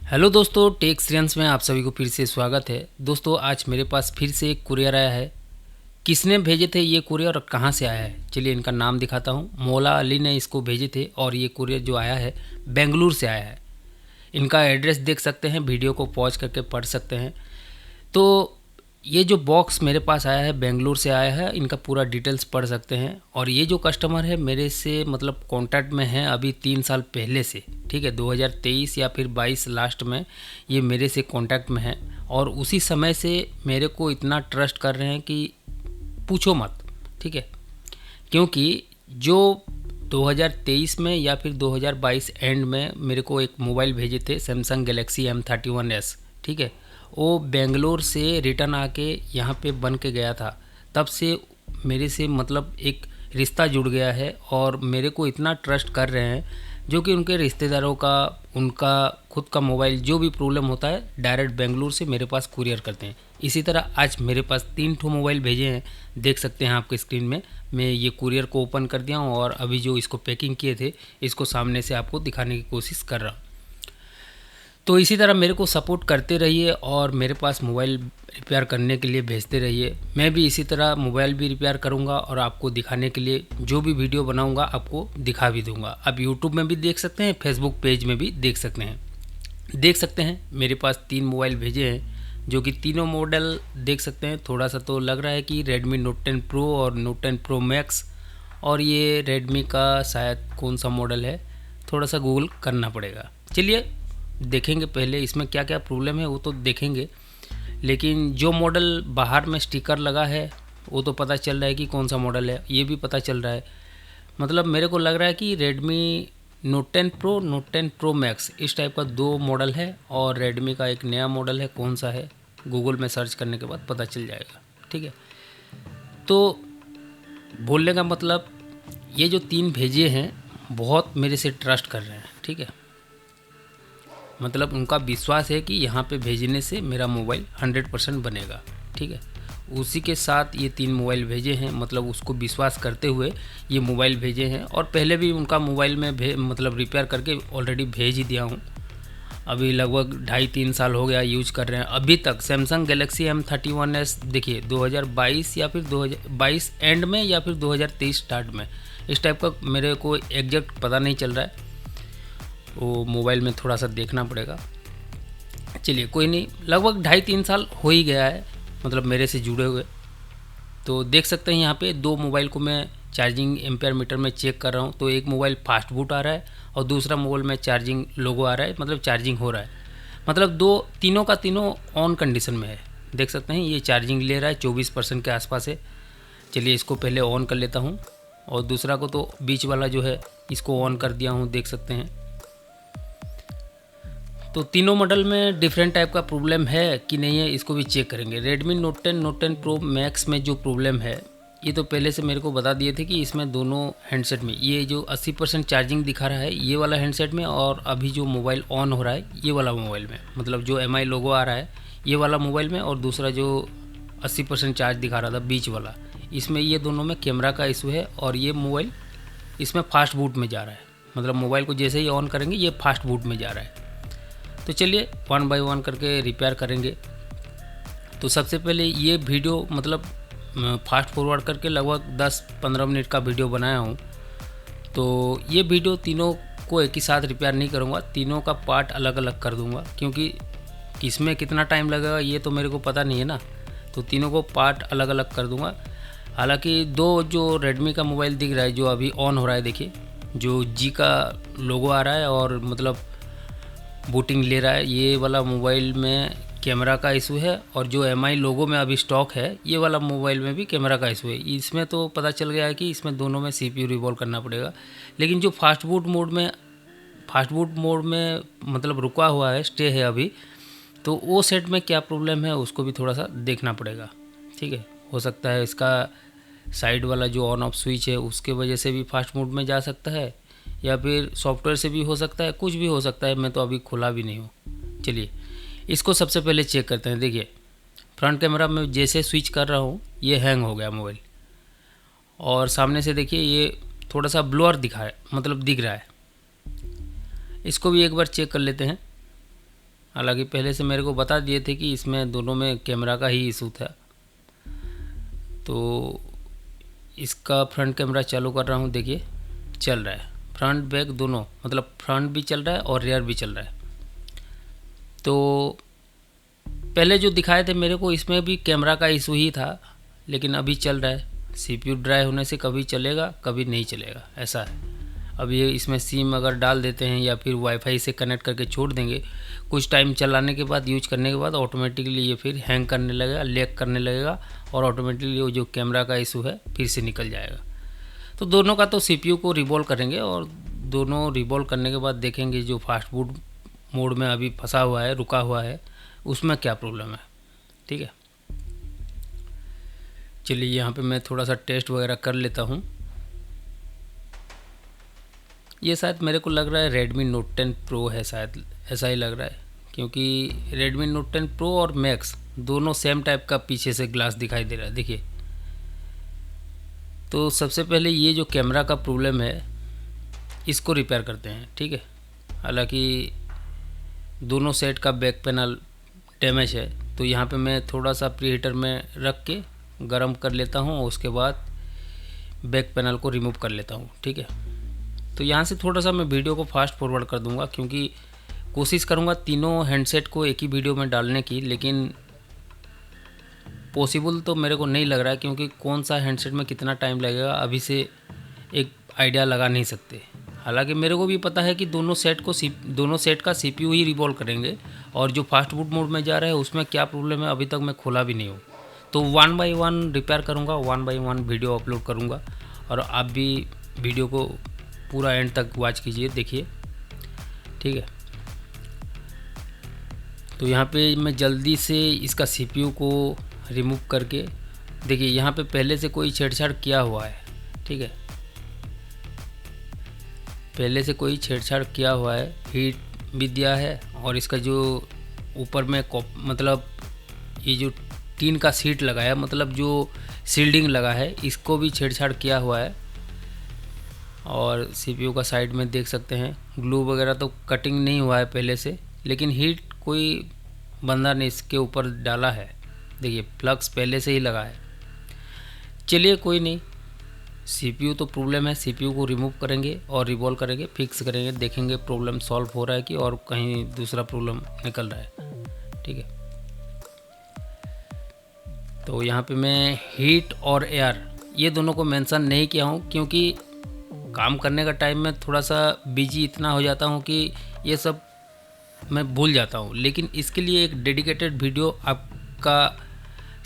Hello दोस्तों, take Shreyans में आप सभी को फिर से स्वागत है। दोस्तों, आज मेरे पास फिर से एक कुरियर आया है। किसने भेजे थे ये कुरियर और कहाँ से आया है, चलिए इनका नाम दिखाता हूँ। मौला अली ने इसको भेजे थे और ये कुरियर जो आया है बेंगलुरु से आया है। इनका एड्रेस देख सकते हैं, वीडियो को पॉज करके पढ़ सकते हैं। तो ये जो बॉक्स मेरे पास आया है बेंगलुरु से आया है, इनका पूरा डिटेल्स पढ़ सकते हैं। और ये जो कस्टमर है मेरे से मतलब कांटेक्ट में है अभी 3 साल पहले से, ठीक है, 2023 या फिर 22 लास्ट में ये मेरे से कांटेक्ट में है। और उसी समय से मेरे को इतना ट्रस्ट कर रहे हैं कि पूछो मत, ठीक है। क्योंकि जो 2023 में या फिर 2022 एंड में मेरे को एक मोबाइल भेजे थे सैमसंग गैलेक्सी M31s, ठीक है, वो बेंगलोर से रिटर्न आके यहाँ पे बन के गया था। तब से मेरे से मतलब एक रिश्ता जुड़ गया है और मेरे को इतना ट्रस्ट कर रहे हैं, जो कि उनके रिश्तेदारों का, उनका खुद का मोबाइल जो भी प्रॉब्लम होता है डायरेक्ट बेंगलुरु से मेरे पास कुरियर करते हैं। इसी तरह आज मेरे पास 3 ठो मोबाइल भेजे हैं, देख सकते हैं आपके स्क्रीन में। मैं ये कुरियर को ओपन कर दिया हूँ और अभी जो इसको पैकिंग किए थे इसको सामने से आपको दिखाने की कोशिश कर रहा हूँ। तो इसी तरह मेरे को सपोर्ट करते रहिए और मेरे पास मोबाइल रिपेयर करने के लिए भेजते रहिए। मैं भी इसी तरह मोबाइल भी रिपेयर करूंगा और आपको दिखाने के लिए जो भी वीडियो बनाऊंगा आपको दिखा भी दूंगा। आप यूट्यूब में भी देख सकते हैं, फेसबुक पेज में भी देख सकते हैं। मेरे पास 3 मोबाइल भेजे हैं, जो कि तीनों मॉडल देख सकते हैं। थोड़ा सा तो लग रहा है कि रेडमी नोट 10 प्रो और नोट 10 प्रो मैक्स, और ये रेडमी का शायद कौन सा मॉडल है, थोड़ा सा गूगल करना पड़ेगा। चलिए देखेंगे, पहले इसमें क्या क्या प्रॉब्लम है वो तो देखेंगे। लेकिन जो मॉडल बाहर में स्टिकर लगा है वो तो पता चल रहा है कि कौन सा मॉडल है, ये भी पता चल रहा है। मतलब मेरे को लग रहा है कि Redmi note 10 pro, note 10 pro max, इस टाइप का 2 मॉडल है। और रेडमी का एक नया मॉडल है, कौन सा है गूगल में सर्च करने के बाद पता चल जाएगा, ठीक है। तो बोलने का मतलब, ये जो 3 भेजे हैं बहुत मेरे से ट्रस्ट कर रहे हैं, ठीक है। मतलब उनका विश्वास है कि यहाँ पे भेजने से मेरा मोबाइल 100% बनेगा, ठीक है। उसी के साथ ये 3 मोबाइल भेजे हैं, मतलब उसको विश्वास करते हुए ये मोबाइल भेजे हैं। और पहले भी उनका मोबाइल में मतलब रिपेयर करके ऑलरेडी भेज ही दिया हूँ। अभी लगभग 2.5-3 साल हो गया यूज कर रहे हैं अभी तक। सैमसंग गैलेक्सी M31s देखिए 2022 या फिर 2022 एंड में या फिर 2023 स्टार्ट में, इस टाइप का मेरे को एग्जैक्ट पता नहीं चल रहा है, वो मोबाइल में थोड़ा सा देखना पड़ेगा। चलिए कोई नहीं, लगभग 2.5-3 साल हो ही गया है मतलब मेरे से जुड़े हुए। तो देख सकते हैं यहाँ पे 2 मोबाइल को मैं चार्जिंग एम्पेयर मीटर में चेक कर रहा हूँ। तो एक मोबाइल फास्ट बूट आ रहा है और दूसरा मोबाइल में चार्जिंग लोगो आ रहा है, मतलब चार्जिंग हो रहा है। मतलब तीनों का तीनों ऑन कंडीशन में है। देख सकते हैं ये चार्जिंग ले रहा है, 24% के आसपास है। चलिए इसको पहले ऑन कर लेता हूँ और दूसरा को तो बीच वाला जो है इसको ऑन कर दिया हूँ, देख सकते हैं। तो तीनों मॉडल में डिफरेंट टाइप का प्रॉब्लम है कि नहीं है, इसको भी चेक करेंगे। रेडमी नोट 10 प्रो मैक्स में जो प्रॉब्लम है ये तो पहले से मेरे को बता दिए थे कि इसमें दोनों हैंडसेट में ये जो 80% चार्जिंग दिखा रहा है ये वाला हैंडसेट में, और अभी जो मोबाइल ऑन हो रहा है ये वाला मोबाइल में, मतलब जो MI लोगो आ रहा है ये वाला मोबाइल में, और दूसरा जो 80% चार्ज दिखा रहा था बीच वाला, इसमें ये दोनों में कैमरा का इशू है। और ये मोबाइल इसमें फास्ट बूट में जा रहा है, मतलब मोबाइल को जैसे ही ऑन करेंगे ये फास्ट बूट में जा रहा है। तो चलिए 1 बाय 1 करके रिपेयर करेंगे। तो सबसे पहले ये वीडियो मतलब फास्ट फॉरवर्ड करके लगभग 10-15 मिनट का वीडियो बनाया हूँ। तो ये वीडियो तीनों को एक ही साथ रिपेयर नहीं करूँगा, तीनों का पार्ट अलग अलग कर दूँगा, क्योंकि किसमें कितना टाइम लगेगा ये तो मेरे को पता नहीं है ना। तो तीनों को पार्ट अलग अलग कर दूँगा। हालांकि 2 जो रेडमी का मोबाइल दिख रहा है जो अभी ऑन हो रहा है, देखिए जो G का लोगो आ रहा है और मतलब बूटिंग ले रहा है, ये वाला मोबाइल में कैमरा का इशू है। और जो MI लोगो में अभी स्टॉक है ये वाला मोबाइल में भी कैमरा का इशू है। इसमें तो पता चल गया है कि इसमें दोनों में CPU रिवॉल्व करना पड़ेगा। लेकिन जो फास्ट बूट मोड में मतलब रुका हुआ है, स्टे है अभी, तो वो सेट में क्या प्रॉब्लम है उसको भी थोड़ा सा देखना पड़ेगा, ठीक है। हो सकता है इसका साइड वाला जो ऑन ऑफ स्विच है उसके वजह से भी फास्ट मोड में जा सकता है, या फिर सॉफ्टवेयर से भी हो सकता है, कुछ भी हो सकता है, मैं तो अभी खुला भी नहीं हूँ। चलिए इसको सबसे पहले चेक करते हैं। देखिए फ्रंट कैमरा में जैसे स्विच कर रहा हूँ ये हैंग हो गया मोबाइल, और सामने से देखिए ये थोड़ा सा ब्लर दिख रहा है। इसको भी एक बार चेक कर लेते हैं। हालांकि पहले से मेरे को बता दिए थे कि इसमें दोनों में कैमरा का ही इशू था। तो इसका फ्रंट कैमरा चालू कर रहा हूँ, देखिए चल रहा है, फ्रंट बैक दोनों, मतलब फ्रंट भी चल रहा है और रियर भी चल रहा है। तो पहले जो दिखाए थे मेरे को इसमें भी कैमरा का इशू ही था, लेकिन अभी चल रहा है। CPU ड्राई होने से कभी चलेगा कभी नहीं चलेगा, ऐसा है। अब ये इसमें सिम अगर डाल देते हैं या फिर वाईफाई से कनेक्ट करके छोड़ देंगे, कुछ टाइम चलाने के बाद, यूज करने के बाद ऑटोमेटिकली ये फिर हैंग करने लगेगा, लैग करने लगेगा और ऑटोमेटिकली वो जो कैमरा का इशू है फिर से निकल जाएगा। तो दोनों का तो CPU को रिवॉल्व करेंगे और दोनों रिवॉल्व करने के बाद देखेंगे जो फास्ट बूट मोड में अभी फंसा हुआ है, रुका हुआ है, उसमें क्या प्रॉब्लम है। ठीक है, चलिए यहाँ पे मैं थोड़ा सा टेस्ट वगैरह कर लेता हूँ। ये शायद मेरे को लग रहा है Redmi Note 10 Pro है, शायद ऐसा ही लग रहा है, क्योंकि Redmi Note 10 Pro और Max दोनों सेम टाइप का पीछे से ग्लास दिखाई दे रहा है, देखिए। तो सबसे पहले ये जो कैमरा का प्रॉब्लम है इसको रिपेयर करते हैं। ठीक है, हालांकि दोनों सेट का बैक पैनल डैमेज है, तो यहाँ पे मैं थोड़ा सा प्री हीटर में रख के गरम कर लेता हूँ, उसके बाद बैक पैनल को रिमूव कर लेता हूँ। ठीक है, तो यहाँ से थोड़ा सा मैं वीडियो को फास्ट फॉरवर्ड कर दूँगा, क्योंकि कोशिश करूँगा तीनों हैंडसेट को एक ही वीडियो में डालने की, लेकिन पॉसिबल तो मेरे को नहीं लग रहा है, क्योंकि कौन सा हैंडसेट में कितना टाइम लगेगा अभी से एक आइडिया लगा नहीं सकते। हालांकि मेरे को भी पता है कि दोनों सेट का CPU ही रिवॉल्व करेंगे, और जो फास्ट बूट मोड में जा रहा है उसमें क्या प्रॉब्लम है अभी तक मैं खोला भी नहीं हूँ। तो 1 बाय 1 रिपेयर करूँगा, 1 बाय 1 वीडियो अपलोड करूँगा, और आप भी वीडियो को पूरा एंड तक वॉच कीजिए, देखिए। ठीक है, तो यहाँ पे मैं जल्दी से इसका CPU को रिमूव करके, देखिए यहाँ पे पहले से कोई छेड़छाड़ किया हुआ है। ठीक है, पहले से कोई छेड़छाड़ किया हुआ है, हीट भी दिया है, और इसका जो ऊपर में मतलब ये जो टीन का सीट लगा है, मतलब जो सील्डिंग लगा है, इसको भी छेड़छाड़ किया हुआ है। और CPU का साइड में देख सकते हैं ग्लू वगैरह तो कटिंग नहीं हुआ है पहले से, लेकिन हीट कोई बंदा ने इसके ऊपर डाला है, देखिए प्लग्स पहले से ही लगा है। चलिए कोई नहीं, CPU तो प्रॉब्लम है, CPU को रिमूव करेंगे और रिवॉल्व करेंगे, फिक्स करेंगे, देखेंगे प्रॉब्लम सॉल्व हो रहा है कि और कहीं दूसरा प्रॉब्लम निकल रहा है। ठीक है, तो यहाँ पे मैं हीट और एयर ये दोनों को मेंशन नहीं किया हूँ, क्योंकि काम करने का टाइम में थोड़ा सा बिजी इतना हो जाता हूँ कि ये सब मैं भूल जाता हूँ। लेकिन इसके लिए एक डेडिकेटेड वीडियो आपका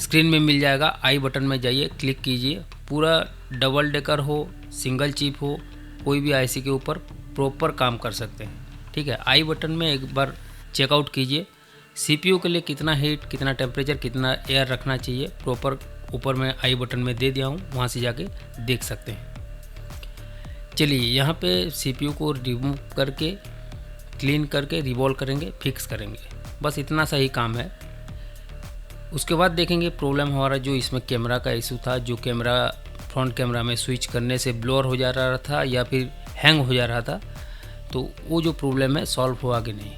स्क्रीन में मिल जाएगा, आई बटन में जाइए, क्लिक कीजिए, पूरा डबल डेकर हो, सिंगल चिप हो, कोई भी IC के ऊपर प्रॉपर काम कर सकते हैं। ठीक है, आई बटन में एक बार चेकआउट कीजिए, CPU के लिए कितना हीट, कितना टेम्परेचर, कितना एयर रखना चाहिए, प्रॉपर ऊपर में आई बटन में दे दिया हूँ, वहाँ से जाके देख सकते हैं। चलिए यहाँ पे CPU को रिमूव करके, क्लीन करके रिवॉल्व करेंगे, फिक्स करेंगे, बस इतना सा ही काम है। उसके बाद देखेंगे प्रॉब्लम हमारा जो इसमें कैमरा का इशू था, जो कैमरा फ्रंट कैमरा में स्विच करने से ब्लर हो जा रहा था या फिर हैंग हो जा रहा था, तो वो जो प्रॉब्लम है सॉल्व हुआ कि नहीं।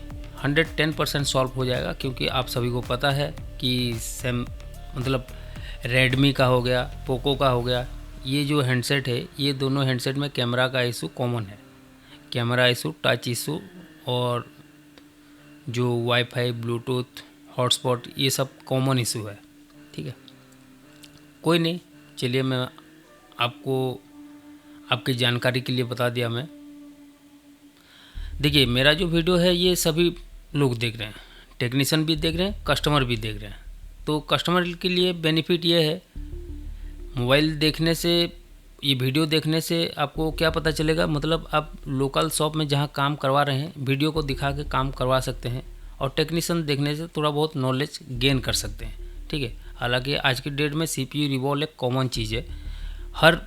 110% सॉल्व हो जाएगा, क्योंकि आप सभी को पता है कि मतलब रेडमी का हो गया, पोको का हो गया, ये जो हैंडसेट है, ये दोनों हैंडसेट में कैमरा का इशू कॉमन है। कैमरा इशू, टच इशू और जो वाईफाई, ब्लूटूथ, हॉटस्पॉट, ये सब कॉमन इशू है। ठीक है, कोई नहीं, चलिए मैं आपको आपकी जानकारी के लिए बता दिया मैं। देखिए मेरा जो वीडियो है ये सभी लोग देख रहे हैं, टेक्नीशियन भी देख रहे हैं, कस्टमर भी देख रहे हैं। तो कस्टमर के लिए बेनिफिट ये है, मोबाइल देखने से, ये वीडियो देखने से आपको क्या पता चलेगा, मतलब आप लोकल शॉप में जहाँ काम करवा रहे हैं वीडियो को दिखा के काम करवा सकते हैं, और टेक्नीशियन देखने से थोड़ा बहुत नॉलेज गेन कर सकते हैं। ठीक है, हालांकि आज की डेट में CPU रिवॉल्व एक कॉमन चीज़ है, हर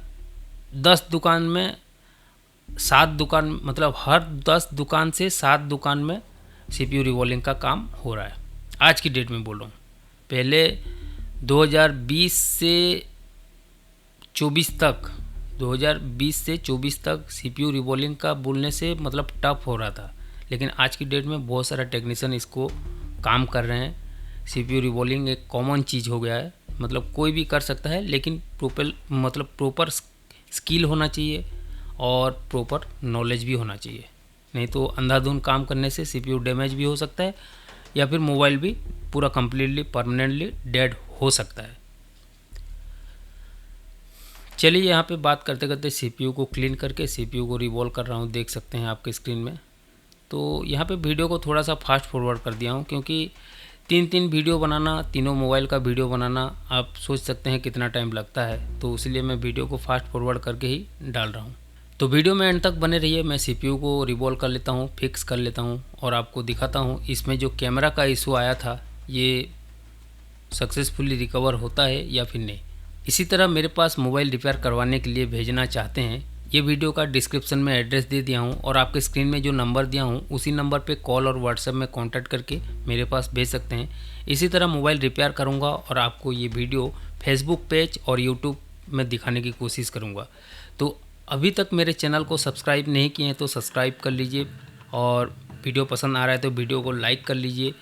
10 दुकान में 7 दुकान, मतलब हर 10 दुकान से 7 दुकान में CPU रिवॉल्विंग का काम हो रहा है, आज की डेट में बोल रहा हूँ। पहले 2020 से 24 तक CPU रिवॉल्विंग का बोलने से मतलब टफ हो रहा था, लेकिन आज की डेट में बहुत सारा टेक्नीशियन इसको काम कर रहे हैं। CPU रिवॉल्विंग एक कॉमन चीज़ हो गया है, मतलब कोई भी कर सकता है, लेकिन प्रॉपर स्किल होना चाहिए और प्रॉपर नॉलेज भी होना चाहिए। नहीं तो अंधाधुंध काम करने से CPU डैमेज भी हो सकता है या फिर मोबाइल भी पूरा कंप्लीटली परमानेंटली डेड हो सकता है। चलिए यहाँ पे बात करते करते CPU को क्लीन करके CPU को रिवॉल्व कर रहा हूँ, देख सकते हैं आपके स्क्रीन में। तो यहाँ पे वीडियो को थोड़ा सा फास्ट फॉरवर्ड कर दिया हूँ, क्योंकि तीन वीडियो बनाना, तीनों मोबाइल का वीडियो बनाना, आप सोच सकते हैं कितना टाइम लगता है। तो इसलिए मैं वीडियो को फास्ट फॉरवर्ड करके ही डाल रहा हूँ। तो वीडियो में एंड तक बने रहिए। मैं CPU को रिवॉल्व कर लेता हूँ, फिक्स कर लेता हूँ और आपको दिखाता हूँ इसमें जो कैमरा का इशू आया था ये सक्सेसफुली रिकवर होता है या फिर नहीं। इसी तरह मेरे पास मोबाइल रिपेयर करवाने के लिए भेजना चाहते हैं, ये वीडियो का डिस्क्रिप्शन में एड्रेस दे दिया हूँ और आपके स्क्रीन में जो नंबर दिया हूँ उसी नंबर पे कॉल और व्हाट्सएप में कांटेक्ट करके मेरे पास भेज सकते हैं। इसी तरह मोबाइल रिपेयर करूँगा और आपको ये वीडियो फेसबुक पेज और यूट्यूब में दिखाने की कोशिश करूँगा। तो अभी तक मेरे चैनल को सब्सक्राइब नहीं किए हैं तो सब्सक्राइब कर लीजिए, और वीडियो पसंद आ रहा है तो वीडियो को लाइक कर लीजिए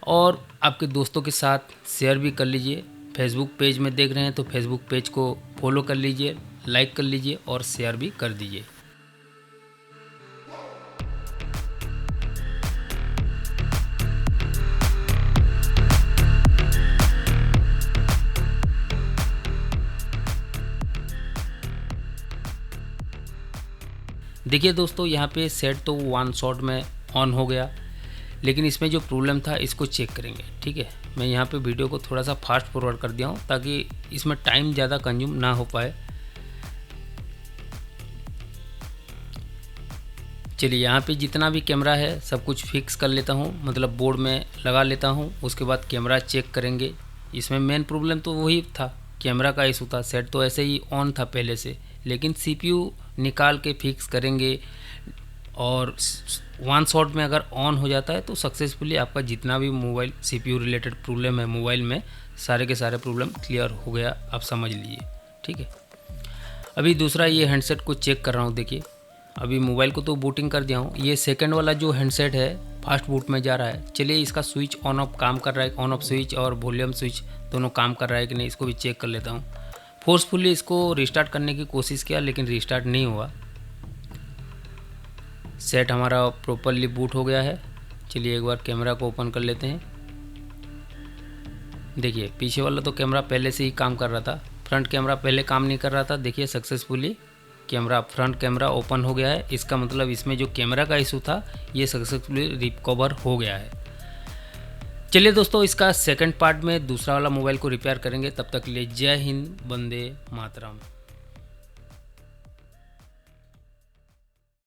और आपके दोस्तों के साथ शेयर भी कर लीजिए। फेसबुक पेज में देख रहे हैं तो फेसबुक पेज को फॉलो कर लीजिए, लाइक कर लीजिए और शेयर भी कर दीजिए। देखिए दोस्तों, यहाँ पे सेट तो वन शॉट में ऑन हो गया, लेकिन इसमें जो प्रॉब्लम था इसको चेक करेंगे। ठीक है, मैं यहाँ पे वीडियो को थोड़ा सा फास्ट फॉरवर्ड कर दिया हूँ ताकि इसमें टाइम ज़्यादा कंज्यूम ना हो पाए। चलिए यहाँ पे जितना भी कैमरा है सब कुछ फिक्स कर लेता हूँ, मतलब बोर्ड में लगा लेता हूँ। उसके बाद कैमरा चेक करेंगे। इसमें मेन प्रॉब्लम तो वही था, कैमरा का इशू था। सेट तो ऐसे ही ऑन था पहले से, लेकिन CPU निकाल के फिक्स करेंगे और वन शॉट में अगर ऑन हो जाता है तो सक्सेसफुली आपका जितना भी मोबाइल CPU रिलेटेड प्रॉब्लम है मोबाइल में, सारे के सारे प्रॉब्लम क्लियर हो गया, आप समझ लीजिए। ठीक है, अभी दूसरा ये हैंडसेट को चेक कर रहा हूँ। देखिए अभी मोबाइल को तो बूटिंग कर दिया हूँ, ये सेकंड वाला जो हैंडसेट है फास्ट बूट में जा रहा है। चलिए इसका स्विच ऑन ऑफ काम कर रहा है, ऑन ऑफ स्विच और वॉल्यूम स्विच दोनों काम कर रहा है कि नहीं, इसको भी चेक कर लेता हूँ। फोर्सफुली इसको रिस्टार्ट करने की कोशिश किया लेकिन रिस्टार्ट नहीं हुआ। सेट हमारा प्रॉपरली बूट हो गया है। चलिए एक बार कैमरा को ओपन कर लेते हैं। देखिए पीछे वाला तो कैमरा पहले से ही काम कर रहा था, फ्रंट कैमरा पहले काम नहीं कर रहा था। देखिए सक्सेसफुली फ्रंट कैमरा ओपन हो गया है। इसका मतलब इसमें जो कैमरा का इशू था ये सक्सेसफुली रिकवर हो गया है। चलिए दोस्तों, इसका सेकंड पार्ट में दूसरा वाला मोबाइल को रिपेयर करेंगे। तब तक के लिए जय हिंद, वंदे मातरम।